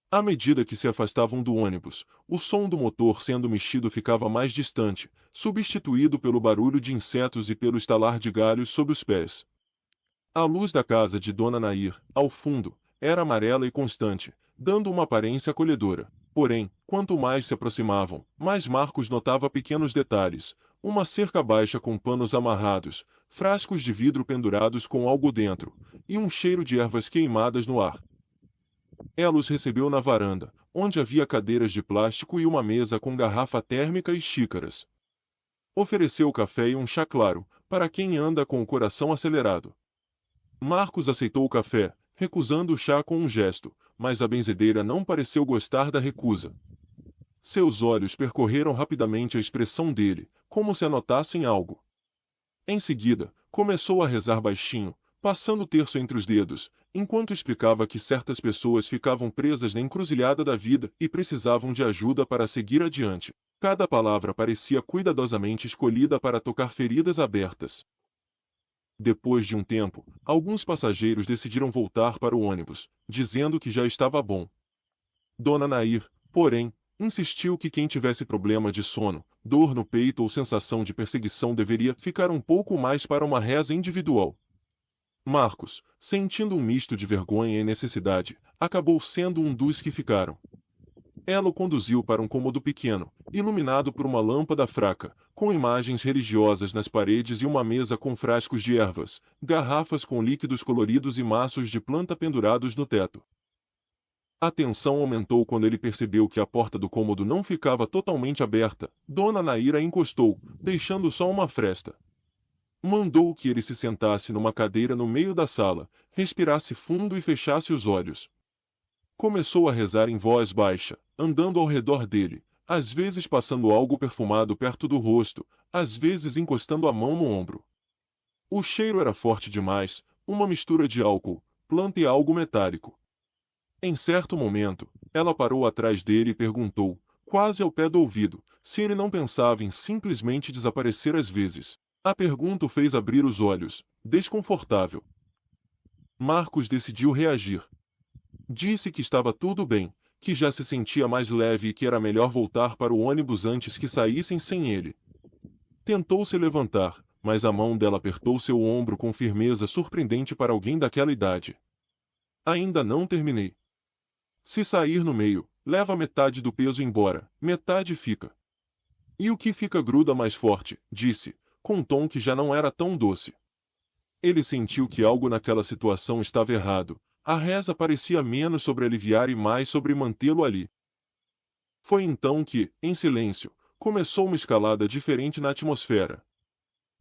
À medida que se afastavam do ônibus, o som do motor sendo mexido ficava mais distante, substituído pelo barulho de insetos e pelo estalar de galhos sob os pés. A luz da casa de Dona Nair, ao fundo, era amarela e constante, dando uma aparência acolhedora. Porém, quanto mais se aproximavam, mais Marcos notava pequenos detalhes, uma cerca baixa com panos amarrados, frascos de vidro pendurados com algo dentro, e um cheiro de ervas queimadas no ar. Ela os recebeu na varanda, onde havia cadeiras de plástico e uma mesa com garrafa térmica e xícaras. Ofereceu café e um chá claro, para quem anda com o coração acelerado. Marcos aceitou o café, recusando o chá com um gesto, mas a benzedeira não pareceu gostar da recusa. Seus olhos percorreram rapidamente a expressão dele, como se anotassem algo. Em seguida, começou a rezar baixinho, passando o terço entre os dedos, enquanto explicava que certas pessoas ficavam presas na encruzilhada da vida e precisavam de ajuda para seguir adiante. Cada palavra parecia cuidadosamente escolhida para tocar feridas abertas. Depois de um tempo, alguns passageiros decidiram voltar para o ônibus, dizendo que já estava bom. Dona Nair, porém, insistiu que quem tivesse problema de sono, dor no peito ou sensação de perseguição deveria ficar um pouco mais para uma reza individual. Marcos, sentindo um misto de vergonha e necessidade, acabou sendo um dos que ficaram. Ela o conduziu para um cômodo pequeno, iluminado por uma lâmpada fraca, com imagens religiosas nas paredes e uma mesa com frascos de ervas, garrafas com líquidos coloridos e maços de planta pendurados no teto. A tensão aumentou quando ele percebeu que a porta do cômodo não ficava totalmente aberta. Dona Naira encostou, deixando só uma fresta. Mandou que ele se sentasse numa cadeira no meio da sala, respirasse fundo e fechasse os olhos. Começou a rezar em voz baixa, andando ao redor dele, às vezes passando algo perfumado perto do rosto, às vezes encostando a mão no ombro. O cheiro era forte demais, uma mistura de álcool, planta e algo metálico. Em certo momento, ela parou atrás dele e perguntou, quase ao pé do ouvido, se ele não pensava em simplesmente desaparecer às vezes. A pergunta o fez abrir os olhos, desconfortável. Marcos decidiu reagir. Disse que estava tudo bem, que já se sentia mais leve e que era melhor voltar para o ônibus antes que saíssem sem ele. Tentou se levantar, mas a mão dela apertou seu ombro com firmeza surpreendente para alguém daquela idade. Ainda não terminei. Se sair no meio, leva metade do peso embora, metade fica. E o que fica gruda mais forte, disse, com um tom que já não era tão doce. Ele sentiu que algo naquela situação estava errado. A reza parecia menos sobre aliviar e mais sobre mantê-lo ali. Foi então que, em silêncio, começou uma escalada diferente na atmosfera.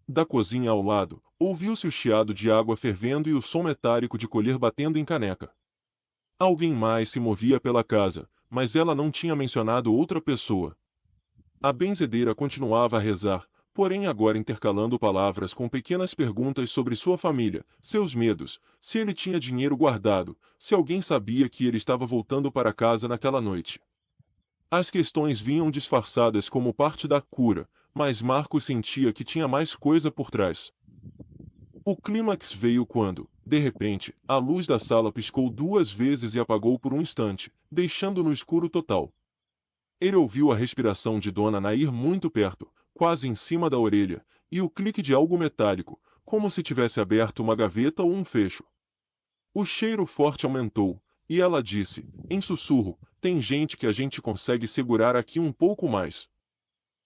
Da cozinha ao lado, ouviu-se o chiado de água fervendo e o som metálico de colher batendo em caneca. Alguém mais se movia pela casa, mas ela não tinha mencionado outra pessoa. A benzedeira continuava a rezar, porém agora intercalando palavras com pequenas perguntas sobre sua família, seus medos, se ele tinha dinheiro guardado, se alguém sabia que ele estava voltando para casa naquela noite. As questões vinham disfarçadas como parte da cura, mas Marcos sentia que tinha mais coisa por trás. O clímax veio quando, de repente, a luz da sala piscou 2 vezes e apagou por um instante, deixando no escuro total. Ele ouviu a respiração de Dona Nair muito perto, quase em cima da orelha, e o clique de algo metálico, como se tivesse aberto uma gaveta ou um fecho. O cheiro forte aumentou, e ela disse, em sussurro, tem gente que a gente consegue segurar aqui um pouco mais.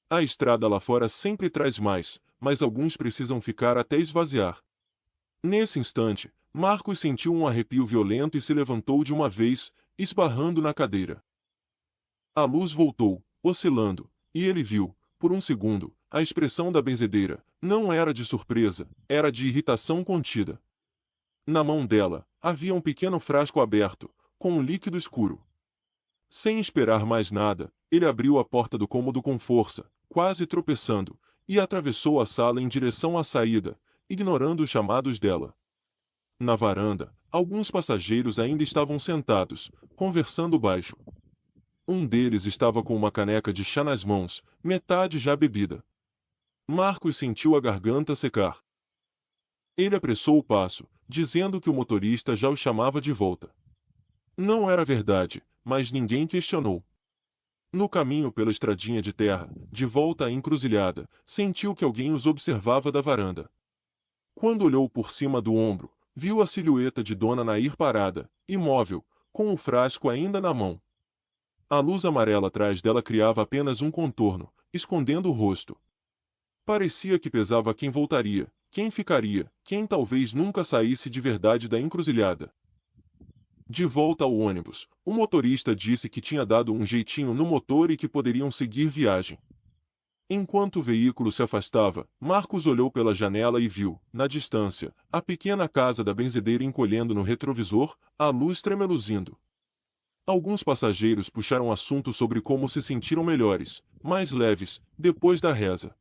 A estrada lá fora sempre traz mais, mas alguns precisam ficar até esvaziar. Nesse instante, Marcos sentiu um arrepio violento e se levantou de uma vez, esbarrando na cadeira. A luz voltou, oscilando, e ele viu, por um segundo, a expressão da benzedeira. Não era de surpresa, era de irritação contida. Na mão dela, havia um pequeno frasco aberto, com um líquido escuro. Sem esperar mais nada, ele abriu a porta do cômodo com força, quase tropeçando, e atravessou a sala em direção à saída, ignorando os chamados dela. Na varanda, alguns passageiros ainda estavam sentados, conversando baixo. Um deles estava com uma caneca de chá nas mãos, metade já bebida. Marcos sentiu a garganta secar. Ele apressou o passo, dizendo que o motorista já o chamava de volta. Não era verdade, mas ninguém questionou. No caminho pela estradinha de terra, de volta à encruzilhada, sentiu que alguém os observava da varanda. Quando olhou por cima do ombro, viu a silhueta de Dona Nair parada, imóvel, com o frasco ainda na mão. A luz amarela atrás dela criava apenas um contorno, escondendo o rosto. Parecia que pesava quem voltaria, quem ficaria, quem talvez nunca saísse de verdade da encruzilhada. De volta ao ônibus, o motorista disse que tinha dado um jeitinho no motor e que poderiam seguir viagem. Enquanto o veículo se afastava, Marcos olhou pela janela e viu, na distância, a pequena casa da benzedeira encolhendo no retrovisor, a luz tremeluzindo. Alguns passageiros puxaram assunto sobre como se sentiram melhores, mais leves, depois da reza.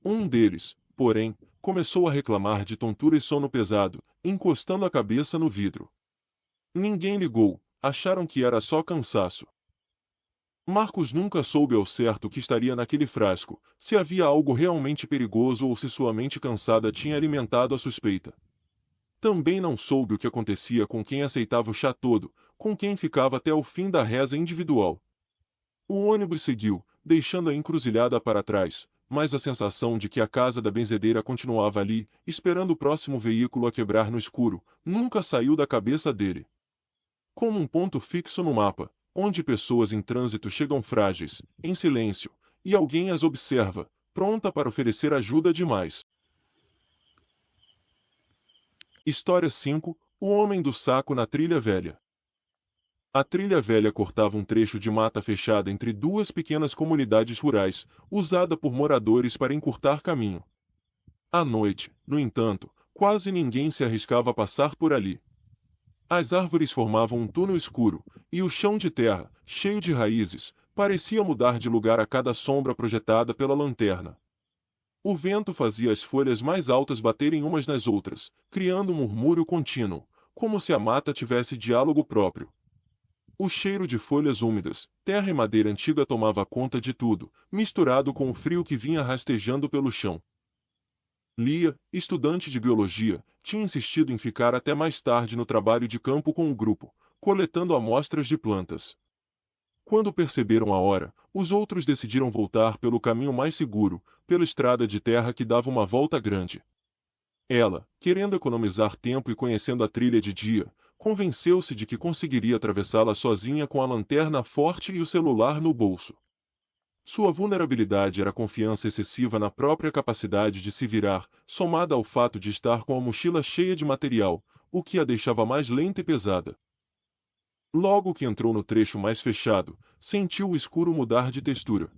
Um deles, porém, começou a reclamar de tontura e sono pesado, encostando a cabeça no vidro. Ninguém ligou, acharam que era só cansaço. Marcos nunca soube ao certo o que estaria naquele frasco, se havia algo realmente perigoso ou se sua mente cansada tinha alimentado a suspeita. Também não soube o que acontecia com quem aceitava o chá todo, com quem ficava até o fim da reza individual. O ônibus seguiu, deixando a encruzilhada para trás, mas a sensação de que a casa da benzedeira continuava ali, esperando o próximo veículo a quebrar no escuro, nunca saiu da cabeça dele. Como um ponto fixo no mapa, onde pessoas em trânsito chegam frágeis, em silêncio, e alguém as observa, pronta para oferecer ajuda demais. História 5: O Homem do Saco na Trilha Velha. A trilha velha cortava um trecho de mata fechada entre duas pequenas comunidades rurais, usada por moradores para encurtar caminho. À noite, no entanto, quase ninguém se arriscava a passar por ali. As árvores formavam um túnel escuro, e o chão de terra, cheio de raízes, parecia mudar de lugar a cada sombra projetada pela lanterna. O vento fazia as folhas mais altas baterem umas nas outras, criando um murmúrio contínuo, como se a mata tivesse diálogo próprio. O cheiro de folhas úmidas, terra e madeira antiga tomava conta de tudo, misturado com o frio que vinha rastejando pelo chão. Lia, estudante de biologia, tinha insistido em ficar até mais tarde no trabalho de campo com o grupo, coletando amostras de plantas. Quando perceberam a hora, os outros decidiram voltar pelo caminho mais seguro, pela estrada de terra que dava uma volta grande. Ela, querendo economizar tempo e conhecendo a trilha de dia, convenceu-se de que conseguiria atravessá-la sozinha com a lanterna forte e o celular no bolso. Sua vulnerabilidade era a confiança excessiva na própria capacidade de se virar, somada ao fato de estar com a mochila cheia de material, o que a deixava mais lenta e pesada. Logo que entrou no trecho mais fechado, sentiu o escuro mudar de textura.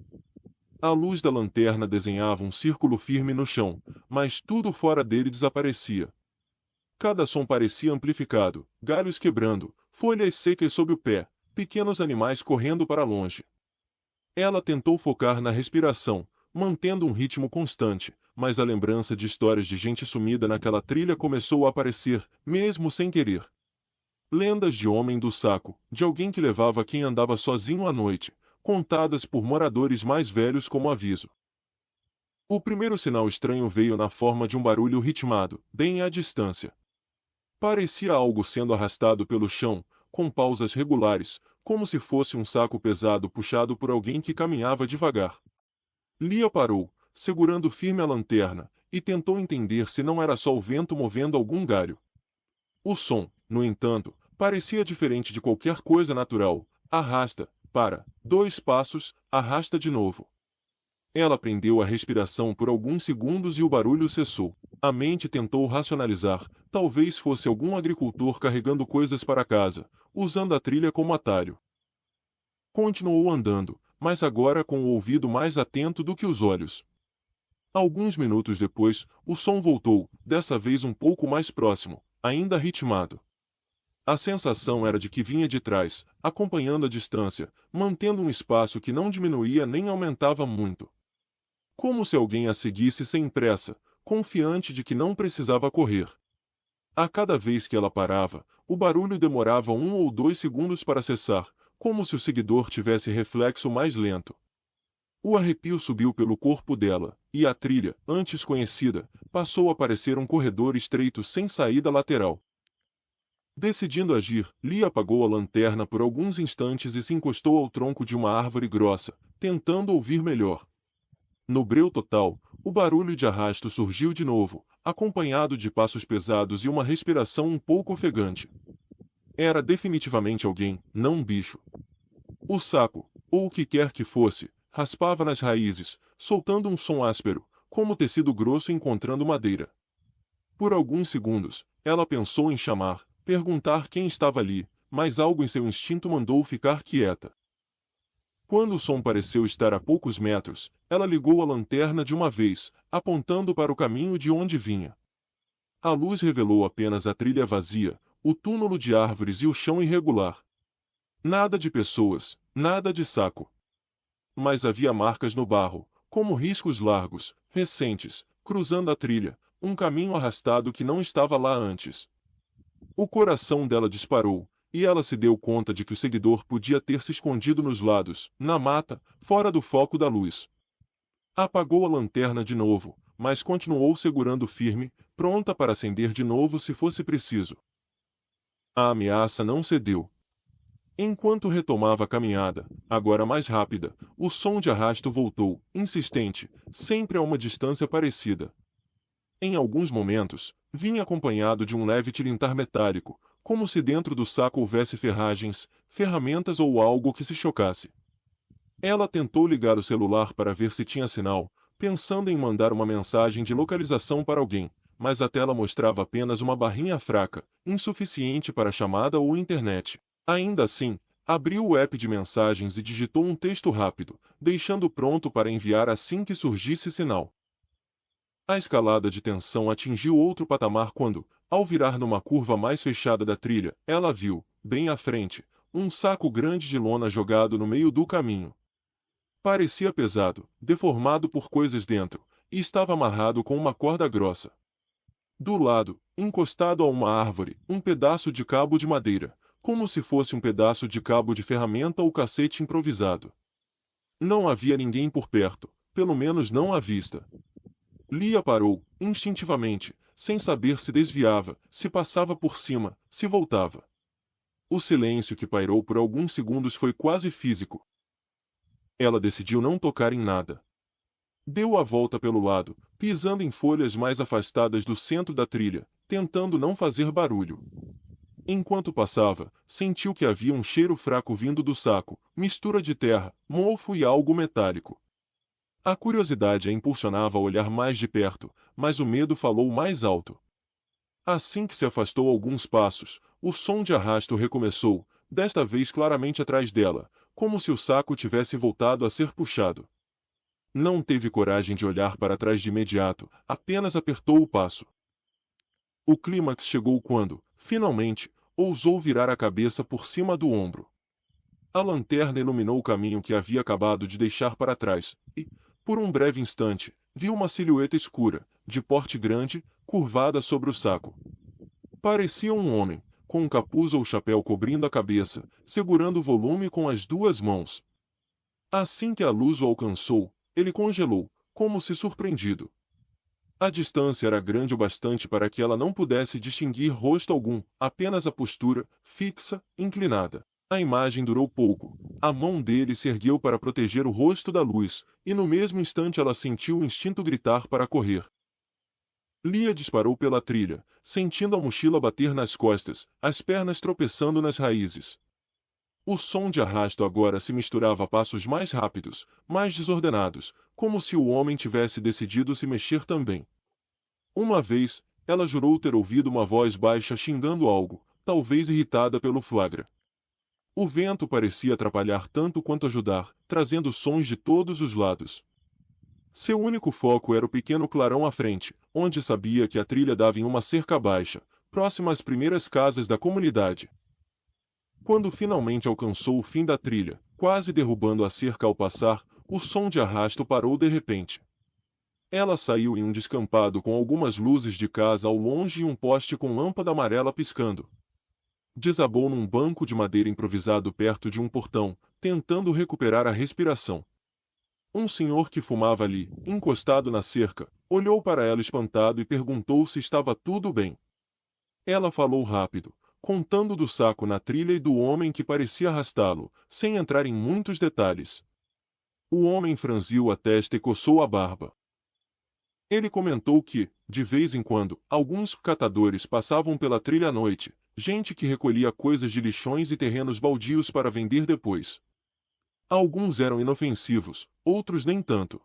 A luz da lanterna desenhava um círculo firme no chão, mas tudo fora dele desaparecia. Cada som parecia amplificado, galhos quebrando, folhas secas sob o pé, pequenos animais correndo para longe. Ela tentou focar na respiração, mantendo um ritmo constante, mas a lembrança de histórias de gente sumida naquela trilha começou a aparecer, mesmo sem querer. Lendas de homem do saco, de alguém que levava quem andava sozinho à noite, contadas por moradores mais velhos como aviso. O primeiro sinal estranho veio na forma de um barulho ritmado, bem à distância. Parecia algo sendo arrastado pelo chão, com pausas regulares, como se fosse um saco pesado puxado por alguém que caminhava devagar. Lia parou, segurando firme a lanterna, e tentou entender se não era só o vento movendo algum galho. O som, no entanto, parecia diferente de qualquer coisa natural. Arrasta, para, 2 passos, arrasta de novo. Ela prendeu a respiração por alguns segundos e o barulho cessou. A mente tentou racionalizar, talvez fosse algum agricultor carregando coisas para casa, usando a trilha como atalho. Continuou andando, mas agora com o ouvido mais atento do que os olhos. Alguns minutos depois, o som voltou, dessa vez um pouco mais próximo, ainda ritmado. A sensação era de que vinha de trás, acompanhando a distância, mantendo um espaço que não diminuía nem aumentava muito. Como se alguém a seguisse sem pressa, confiante de que não precisava correr. A cada vez que ela parava, o barulho demorava 1 ou 2 segundos para cessar, como se o seguidor tivesse reflexo mais lento. O arrepio subiu pelo corpo dela, e a trilha, antes conhecida, passou a parecer um corredor estreito sem saída lateral. Decidindo agir, Lee apagou a lanterna por alguns instantes e se encostou ao tronco de uma árvore grossa, tentando ouvir melhor. No breu total, o barulho de arrasto surgiu de novo, acompanhado de passos pesados e uma respiração um pouco ofegante. Era definitivamente alguém, não um bicho. O saco, ou o que quer que fosse, raspava nas raízes, soltando um som áspero, como tecido grosso encontrando madeira. Por alguns segundos, ela pensou em chamar, perguntar quem estava ali, mas algo em seu instinto mandou ficar quieta. Quando o som pareceu estar a poucos metros, ela ligou a lanterna de uma vez, apontando para o caminho de onde vinha. A luz revelou apenas a trilha vazia, o túmulo de árvores e o chão irregular. Nada de pessoas, nada de saco. Mas havia marcas no barro, como riscos largos, recentes, cruzando a trilha, um caminho arrastado que não estava lá antes. O coração dela disparou, e ela se deu conta de que o seguidor podia ter se escondido nos lados, na mata, fora do foco da luz. Apagou a lanterna de novo, mas continuou segurando firme, pronta para acender de novo se fosse preciso. A ameaça não cedeu. Enquanto retomava a caminhada, agora mais rápida, o som de arrasto voltou, insistente, sempre a uma distância parecida. Em alguns momentos, vinha acompanhado de um leve tilintar metálico, como se dentro do saco houvesse ferragens, ferramentas ou algo que se chocasse. Ela tentou ligar o celular para ver se tinha sinal, pensando em mandar uma mensagem de localização para alguém, mas a tela mostrava apenas uma barrinha fraca, insuficiente para chamada ou internet. Ainda assim, abriu o app de mensagens e digitou um texto rápido, deixando pronto para enviar assim que surgisse sinal. A escalada de tensão atingiu outro patamar quando, ao virar numa curva mais fechada da trilha, ela viu, bem à frente, um saco grande de lona jogado no meio do caminho. Parecia pesado, deformado por coisas dentro, e estava amarrado com uma corda grossa. Do lado, encostado a uma árvore, um pedaço de cabo de madeira, como se fosse um pedaço de cabo de ferramenta ou cacete improvisado. Não havia ninguém por perto, pelo menos não à vista. Lia parou, instintivamente, sem saber se desviava, se passava por cima, se voltava. O silêncio que pairou por alguns segundos foi quase físico. Ela decidiu não tocar em nada. Deu a volta pelo lado, pisando em folhas mais afastadas do centro da trilha, tentando não fazer barulho. Enquanto passava, sentiu que havia um cheiro fraco vindo do saco, mistura de terra, mofo e algo metálico. A curiosidade a impulsionava a olhar mais de perto, mas o medo falou mais alto. Assim que se afastou alguns passos, o som de arrasto recomeçou, desta vez claramente atrás dela, como se o saco tivesse voltado a ser puxado. Não teve coragem de olhar para trás de imediato, apenas apertou o passo. O clímax chegou quando, finalmente, ousou virar a cabeça por cima do ombro. A lanterna iluminou o caminho que havia acabado de deixar para trás, e, por um breve instante, viu uma silhueta escura, de porte grande, curvada sobre o saco. Parecia um homem, com um capuz ou chapéu cobrindo a cabeça, segurando o volume com as 2 mãos. Assim que a luz o alcançou, ele congelou, como se surpreendido. A distância era grande o bastante para que ela não pudesse distinguir rosto algum, apenas a postura, fixa, inclinada. A imagem durou pouco. A mão dele se ergueu para proteger o rosto da luz, e no mesmo instante ela sentiu o instinto gritar para correr. Lia disparou pela trilha, sentindo a mochila bater nas costas, as pernas tropeçando nas raízes. O som de arrasto agora se misturava a passos mais rápidos, mais desordenados, como se o homem tivesse decidido se mexer também. Uma vez, ela jurou ter ouvido uma voz baixa xingando algo, talvez irritada pelo flagra. O vento parecia atrapalhar tanto quanto ajudar, trazendo sons de todos os lados. Seu único foco era o pequeno clarão à frente, onde sabia que a trilha dava em uma cerca baixa, próxima às primeiras casas da comunidade. Quando finalmente alcançou o fim da trilha, quase derrubando a cerca ao passar, o som de arrasto parou de repente. Ela saiu em um descampado com algumas luzes de casa ao longe e um poste com lâmpada amarela piscando. Desabou num banco de madeira improvisado perto de um portão, tentando recuperar a respiração. Um senhor que fumava ali, encostado na cerca, olhou para ela espantado e perguntou se estava tudo bem. Ela falou rápido, contando do saco na trilha e do homem que parecia arrastá-lo, sem entrar em muitos detalhes. O homem franziu a testa e coçou a barba. Ele comentou que, de vez em quando, alguns catadores passavam pela trilha à noite, gente que recolhia coisas de lixões e terrenos baldios para vender depois. Alguns eram inofensivos, outros nem tanto.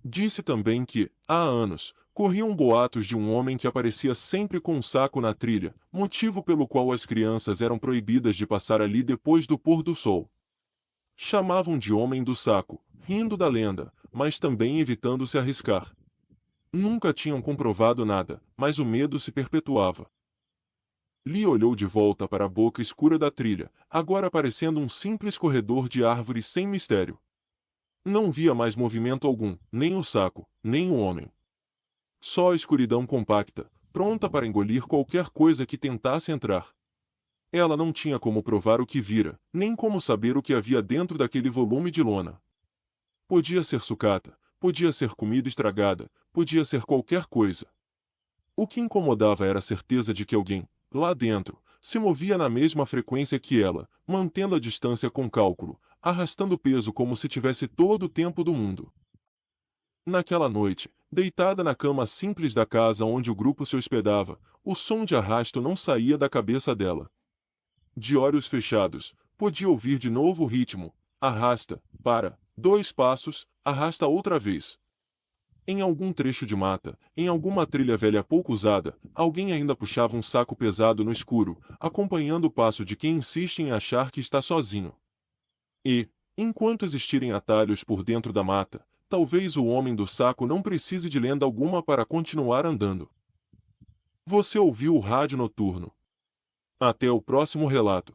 Disse também que, há anos, corriam boatos de um homem que aparecia sempre com um saco na trilha, motivo pelo qual as crianças eram proibidas de passar ali depois do pôr do sol. Chamavam de Homem do Saco, rindo da lenda, mas também evitando se arriscar. Nunca tinham comprovado nada, mas o medo se perpetuava. Lee olhou de volta para a boca escura da trilha, agora parecendo um simples corredor de árvores sem mistério. Não via mais movimento algum, nem o saco, nem o homem. Só a escuridão compacta, pronta para engolir qualquer coisa que tentasse entrar. Ela não tinha como provar o que vira, nem como saber o que havia dentro daquele volume de lona. Podia ser sucata, podia ser comida estragada, podia ser qualquer coisa. O que incomodava era a certeza de que alguém, lá dentro, se movia na mesma frequência que ela, mantendo a distância com cálculo, arrastando peso como se tivesse todo o tempo do mundo. Naquela noite, deitada na cama simples da casa onde o grupo se hospedava, o som de arrasto não saía da cabeça dela. De olhos fechados, podia ouvir de novo o ritmo: arrasta, para, 2 passos, arrasta outra vez. Em algum trecho de mata, em alguma trilha velha pouco usada, alguém ainda puxava um saco pesado no escuro, acompanhando o passo de quem insiste em achar que está sozinho. E, enquanto existirem atalhos por dentro da mata, talvez o homem do saco não precise de lenda alguma para continuar andando. Você ouviu o Rádio Noturno. Até o próximo relato.